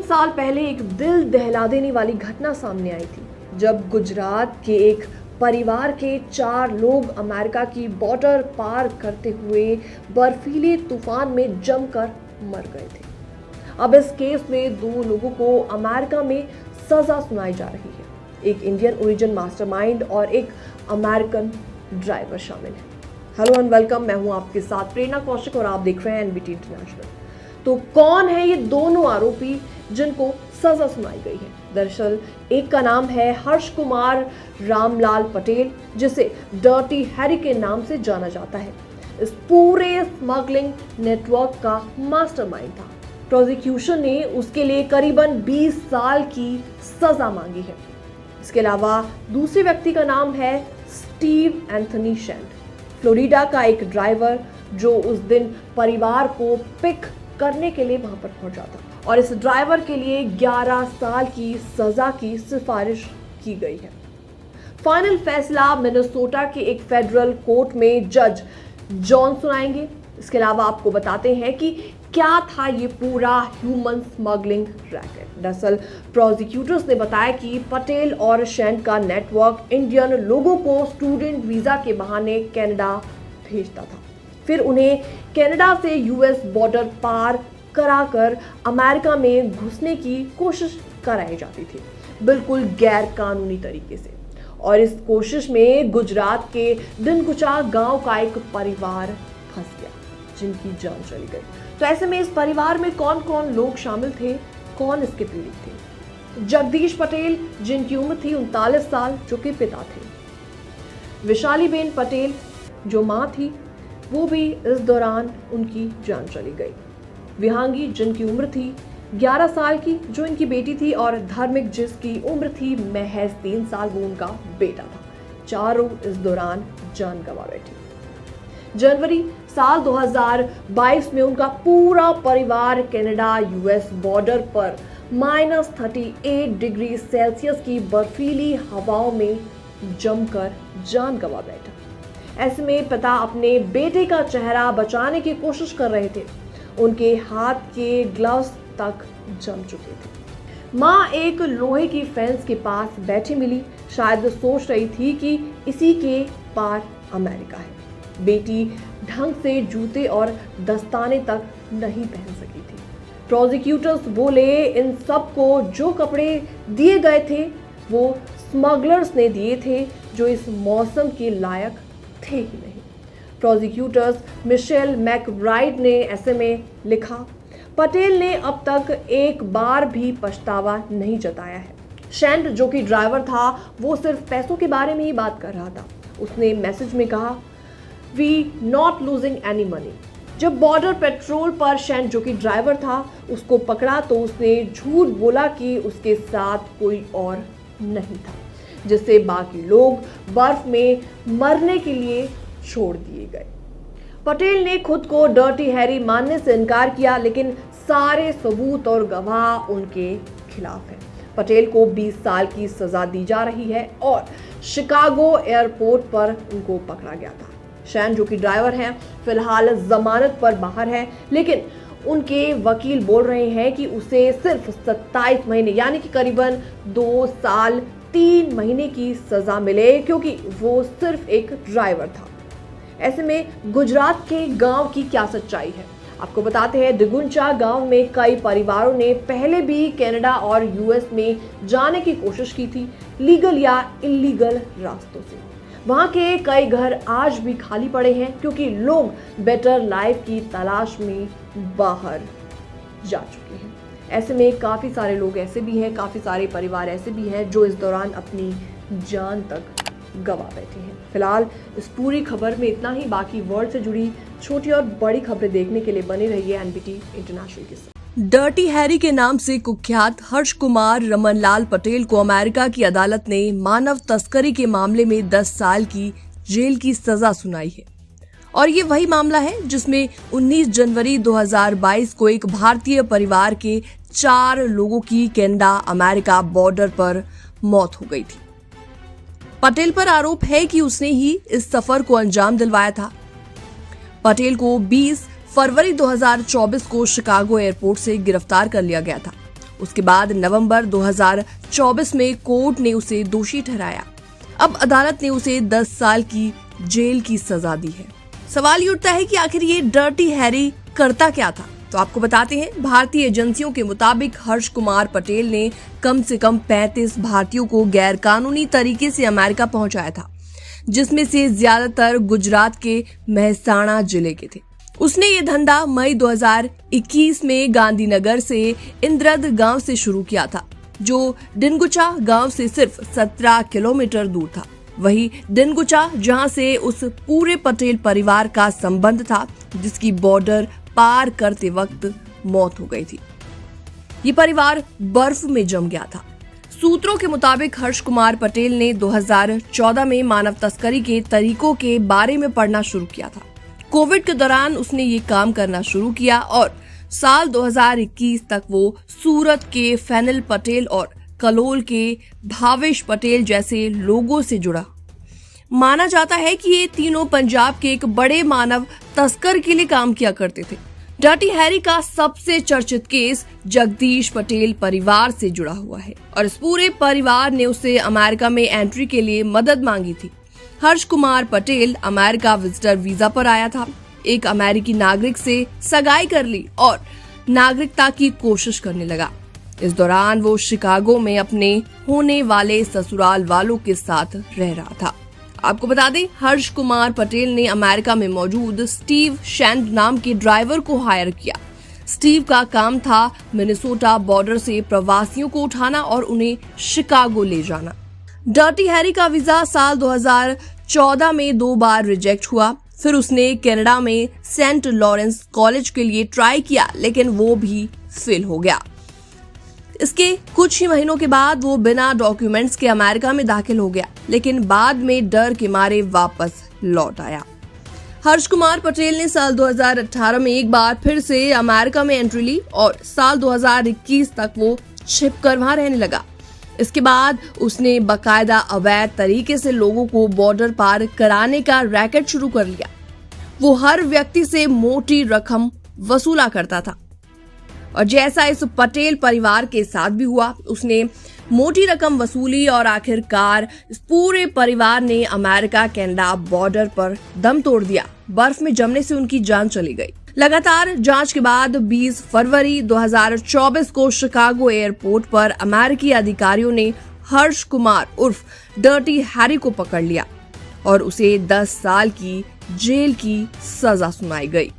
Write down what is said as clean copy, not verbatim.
साल पहले एक दिल दहला देने वाली घटना सामने आई थी, जब गुजरात के एक परिवार के 4 लोग अमेरिका की बॉर्डर पार करते हुए बर्फीले तूफान में जमकर मर गए थे। अब इस केस में 2 लोगों को अमेरिका में सजा सुनाई जा रही है। एक इंडियन ओरिजिन मास्टरमाइंड और एक अमेरिकन ड्राइवर शामिल है। हेलो एंड वेलकम, मैं हूं आपके साथ प्रेरणा कौशिक और आप देख रहे हैं एनबीटी इंटरनेशनल। तो कौन है ये दोनों आरोपी जिनको सजा सुनाई गई है? दरअसल एक का नाम है हर्ष कुमार रामलाल पटेल, जिसे डर्टी हैरी के नाम से जाना जाता है। इस पूरे स्मगलिंग नेटवर्क का मास्टरमाइंड था। प्रोसिक्यूशन ने उसके लिए करीबन 20 साल की सजा मांगी है। इसके अलावा दूसरे व्यक्ति का नाम है स्टीव एंथनी शेंड, फ्लोरिडा का एक ड्राइवर जो उस दिन परिवार को पिक करने के लिए वहां पर पहुंचा था, और इस ड्राइवर के लिए 11 साल की सजा की सिफारिश की गई है। फाइनल फैसला मिनेसोटा के एक फेडरल कोर्ट में जज जॉन सुनाएंगे। इसके अलावा आपको बताते हैं कि क्या था ये पूरा ह्यूमन स्मगलिंग रैकेट। दरअसल प्रोसिक्यूटर्स ने बताया कि पटेल और शेंड का नेटवर्क इंडियन लोगों को स्टूडेंट वीजा के बहाने कनाडा भेजता था, फिर उन्हें कनाडा से यूएस बॉर्डर पार कराकर अमेरिका में घुसने की कोशिश कराई जाती थी, बिल्कुल गैर कानूनी तरीके से। और इस कोशिश में गुजरात के दिनकुचा गांव का एक परिवार फंस गया, जिनकी जान चली गई। तो ऐसे में इस परिवार में कौन कौन लोग शामिल थे, कौन इसके पीड़ित थे? जगदीश पटेल, जिनकी उम्र थी 39 साल, जो कि पिता थे। विशाली बेन पटेल, जो मां थी, वो भी इस दौरान उनकी जान चली गई। विहांगी, जिनकी उम्र थी 11 साल की, जो इनकी बेटी थी, और धार्मिक, जिसकी उम्र थी महज 3 साल, वो उनका बेटा था। चारों इस दौरान जान गंवा बैठे। जनवरी साल 2022 में उनका पूरा परिवार कनाडा यूएस बॉर्डर पर -38 डिग्री सेल्सियस की बर्फीली हवाओं में जमकर जान गंवा बैठा। ऐसे में पिता अपने बेटे का चेहरा बचाने की कोशिश कर रहे थे। उनके हाथ के ग्लव्स तक जम चुके थे। मां एक लोहे की फेंस के पास बैठी मिली, शायद सोच रही थी कि इसी के पार अमेरिका है। बेटी ढंग से जूते और दस्ताने तक नहीं पहन सकी थी। प्रोसिक्यूटर्स बोले इन सबको जो कपड़े दिए गए थे वो स्मगलर्स ने दिए थे, जो इस मौसम के लायक थे ही नहीं। प्रोसिक्यूटर्स मिशेल मैकब्राइड ने ऐसे में लिखा, पटेल ने अब तक एक बार भी पछतावा नहीं जताया है। शेंड, जो कि ड्राइवर था, वो सिर्फ पैसों के बारे में ही बात कर रहा था। उसने मैसेज में कहा, we not losing any money. जब बॉर्डर पेट्रोल पर शेंड, जो कि ड्राइवर था, उसको पकड़ा तो उसने झूठ बोला कि उसके साथ कोई और नहीं था, जिससे बाकी लोग बर्फ में मरने के लिए छोड़ दिए गए। पटेल ने खुद को डर्टी हैरी मानने से इनकार किया, लेकिन सारे सबूत और गवाह उनके खिलाफ हैं। पटेल को 20 साल की सजा दी जा रही है और शिकागो एयरपोर्ट पर उनको पकड़ा गया था। शेंड, जो कि ड्राइवर हैं, फिलहाल जमानत पर बाहर है, लेकिन उनके वकील बोल रहे हैं कि उसे सिर्फ 27 महीने यानी कि करीबन 2 साल 3 महीने की सजा मिले, क्योंकि वो सिर्फ एक ड्राइवर था। ऐसे में गुजरात के गांव की क्या सच्चाई है, आपको बताते हैं। दिगुंचा गांव में कई परिवारों ने पहले भी कनाडा और यूएस में जाने की कोशिश की थी, लीगल या इलीगल रास्तों से। वहां के कई घर आज भी खाली पड़े हैं, क्योंकि लोग बेटर लाइफ की तलाश में बाहर जा चुके हैं। ऐसे में काफ़ी सारे लोग ऐसे भी हैं, काफ़ी सारे परिवार ऐसे भी हैं जो इस दौरान अपनी जान तक गंवा बैठे हैं। फिलहाल इस पूरी खबर में इतना ही। बाकी वर्ल्ड से जुड़ी छोटी और बड़ी खबरें देखने के लिए बने रहिए एनबीटी इंटरनेशनल के साथ। डर्टी हैरी के नाम से कुख्यात हर्ष कुमार रमनलाल पटेल को अमेरिका की अदालत ने मानव तस्करी के मामले में 10 साल की जेल की सजा सुनाई है। और ये वही मामला है जिसमें 19 जनवरी 2022 को एक भारतीय परिवार के 4 लोगों की कनाडा अमेरिका बॉर्डर पर मौत हो गई थी। पटेल पर आरोप है कि उसने ही इस सफर को अंजाम दिलवाया था। पटेल को 20 फरवरी 2024 को शिकागो एयरपोर्ट से गिरफ्तार कर लिया गया था। उसके बाद नवंबर 2024 में कोर्ट ने उसे दोषी ठहराया। अब अदालत ने उसे 10 साल की जेल की सजा दी है। सवाल ये उठता है कि आखिर ये डर्टी हैरी करता क्या था? तो आपको बताते हैं, भारतीय एजेंसियों के मुताबिक हर्ष कुमार पटेल ने कम से कम 35 भारतीयों को गैर कानूनी तरीके से अमेरिका पहुंचाया था, जिसमें से ज्यादातर गुजरात के मेहसाणा जिले के थे। उसने ये धंधा मई 2021 में गांधीनगर से इंद्रद गांव से शुरू किया था, जो डिनगुचा गांव से सिर्फ 17 किलोमीटर दूर था। वही डिनगुचा जहां से उस पूरे पटेल परिवार का संबंध था जिसकी बॉर्डर पार करते वक्त मौत हो गई थी। ये परिवार बर्फ में जम गया था। सूत्रों के मुताबिक हर्ष कुमार पटेल ने 2014 में मानव तस्करी के तरीकों के बारे में पढ़ना शुरू किया था। कोविड के दौरान उसने ये काम करना शुरू किया और साल 2021 तक वो सूरत के फैनल पटेल और कलोल के भावेश पटेल जैसे लोगों से जुड़ा। माना जाता है कि ये तीनों पंजाब के एक बड़े मानव तस्कर के लिए काम किया करते थे। डर्टी हैरी का सबसे चर्चित केस जगदीश पटेल परिवार से जुड़ा हुआ है और इस पूरे परिवार ने उससे अमेरिका में एंट्री के लिए मदद मांगी थी। Harsh Kumar Patel America visitor visa पर आया था, एक अमेरिकी नागरिक से सगाई कर ली और नागरिकता की कोशिश करने लगा। इस दौरान वो शिकागो में अपने होने वाले ससुराल वालों के साथ रह रहा था। आपको बता दें, हर्ष कुमार पटेल ने अमेरिका में मौजूद स्टीव शैंड नाम के ड्राइवर को हायर किया। स्टीव का काम था मिनेसोटा बॉर्डर से प्रवासियों को उठाना और उन्हें शिकागो ले जाना। डर्टी हैरी का वीजा साल 2014 में 2 बार रिजेक्ट हुआ। फिर उसने कनाडा में सेंट लॉरेंस कॉलेज के लिए ट्राई किया, लेकिन वो भी फेल हो गया। इसके कुछ ही महीनों के बाद वो बिना डॉक्यूमेंट्स के अमेरिका में दाखिल हो गया, लेकिन बाद में डर के मारे वापस लौट आया। हर्ष कुमार पटेल ने साल 2018 में एक बार फिर से अमेरिका में एंट्री ली और साल 2021 तक वो छिपकर वहां रहने लगा। इसके बाद उसने बाकायदा अवैध तरीके से लोगों को बॉर्डर पार कराने का रैकेट शुरू कर लिया। वो हर व्यक्ति से मोटी रकम वसूला करता था और जैसा इस पटेल परिवार के साथ भी हुआ, उसने मोटी रकम वसूली और आखिरकार इस पूरे परिवार ने अमेरिका कनाडा बॉर्डर पर दम तोड़ दिया। बर्फ में जमने से उनकी जान चली गई। लगातार जांच के बाद 20 फरवरी 2024 को शिकागो एयरपोर्ट पर अमेरिकी अधिकारियों ने हर्ष कुमार उर्फ डर्टी हैरी को पकड़ लिया और उसे 10 साल की जेल की सजा सुनाई गई।